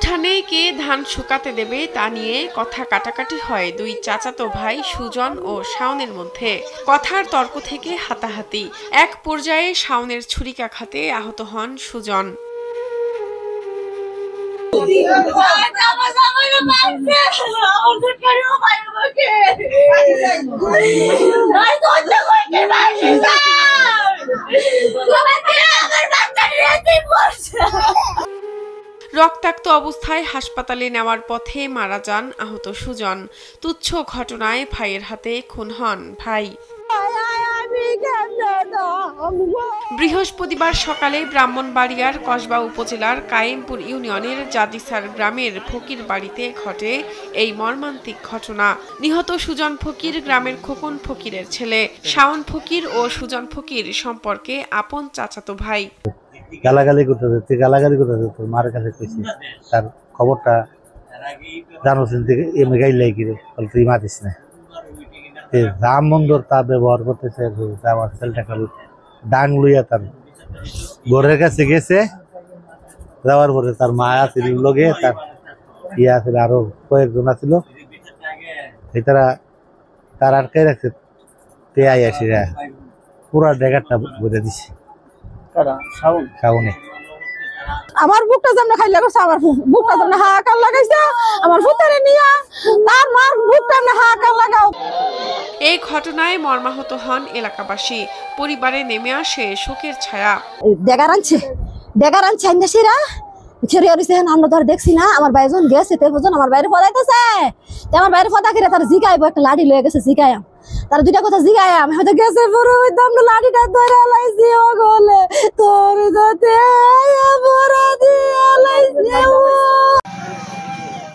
উঠানে কে ধান শুকাতে দেবে তা নিয়ে কথা কাটাকাটি হয় দুই চাচাতো ভাই সুজন ও শাওনের মধ্যে। কথার তর্ক থেকে হাতাহাতি, এক পর্যায়ে শাওনের ছুরিকাঘাতে আহত হন সুজন। রক্তাক্ত অবস্থায় হাসপাতালে নেওয়ার পথে মারা যান আহত সুজন। তুচ্ছ ঘটনায় ভাইয়ের হাতে খুন হন ভাই। বৃহস্পতিবার সকালে ব্রাহ্মণবাড়িয়ার কসবা উপজেলার কায়েমপুর ইউনিয়নের জাদিসার গ্রামের ফকির বাড়িতে ঘটে এই মর্মান্তিক ঘটনা। নিহত সুজন ফকির গ্রামের খোকন ফকিরের ছেলে। শাওন ফকির ও সুজন ফকির সম্পর্কে আপন চাচাতো ভাই। গালাগালি করতে তোর মার কাছে কইছি তার খবরটা জানোছেন থেকে এমনি গাইলাই গিরে তুই মাতিস না রাম মন্দর তা ব্যবহার করতেছে। আমার ছেলেটাকে ডাং লইয়া তার ঘরের কাছে গেছে, যাওয়ার পরে তার মা আছিল লগে, তার ইয়ে আছিল, আরো কয়েকজন আছিল, তার আটকাই রাখছে। তে আই আসি পুরা ডেগারটা বুঝে দিছে শাওনে। আমার বুকটা যেমন খাইলে করছে, আমার বুকটা যেমন হাহাকার লাগাইছে, আমার ফুতারে নিয়া তার মার বুকটা এমন হাহাকার লাগাও। এই ঘটনায় মর্মাহত হন এলাকাবাসী। পরিবারে নেমে আসে শোকের ছায়া। ডেগার আনছে আইনাসিরা ছেড়ে অরিছে, আমরা ধর দেখছি না, আমার ভাই যখন গেছে তে বুঝুন আমার বাইরে ফদাইতেছে, আমার বাইরে ফদা করে তার জিগাইব, একটা লাঠি লয়ে গেছে জিগায়াম, তার দুইটা কথা জিগায়াম, হয়তো গেছে পুরো আমরা লাঠিটা ধরে লাইছি ও গলে তোর যাতে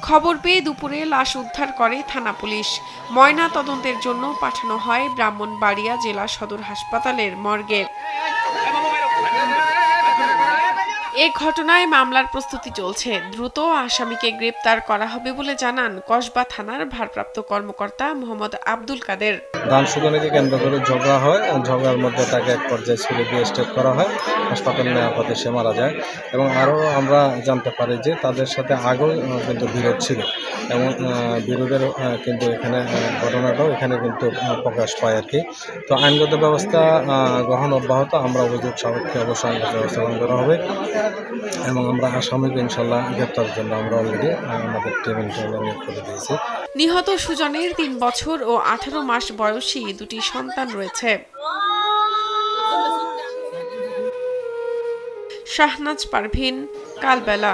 খবর পেয়ে দুপুরে লাশ উদ্ধার করে থানা পুলিশ। ময়না তদন্তের জন্য পাঠানো হয় ব্রাহ্মণবাড়িয়া জেলা সদর হাসপাতালের মর্গে। এ ঘটনায় মামলার প্রস্তুতি চলছে। দ্রুত আসামিকে গ্রেপ্তার করা হবে বলে জানান কসবা থানার ভারপ্রাপ্ত কর্মকর্তা মোহাম্মদ আব্দুল কাদের। ধান শুকানোকে কেন্দ্র করে ঝগড়া হয়, ঝগড়ার মধ্যে তাকে এক পর্যায়ে ছেড়ে দিয়ে স্টেপ করা হয়, হাসপাতালে নেওয়ার পথে সে মারা যায়। এবং আরও আমরা জানতে পারি যে তাদের সাথে আগেও কিন্তু বিরোধ ছিল, এবং বিরোধের কিন্তু এখানে ঘটনাটাও এখানে কিন্তু প্রকাশ পায় আর কি। তো আইনগত ব্যবস্থা গ্রহণ অব্যাহত, আমরা অভিযোগ সাপেক্ষে অবশ্যই আইনগত ব্যবস্থা গ্রহণ করা হবে, এবং আমরা আসামিকে ইনশাল্লাহ গ্রেপ্তারের জন্য আমরা অলরেডি আমাদের টিম ইনশাল্লাহ নিয়োগ করে দিয়েছি। নিহত সুজনের 3 বছর ও 18 মাস বয়সী দুটি সন্তান রয়েছে। শাহনাজ পারভিন, কালবেলা।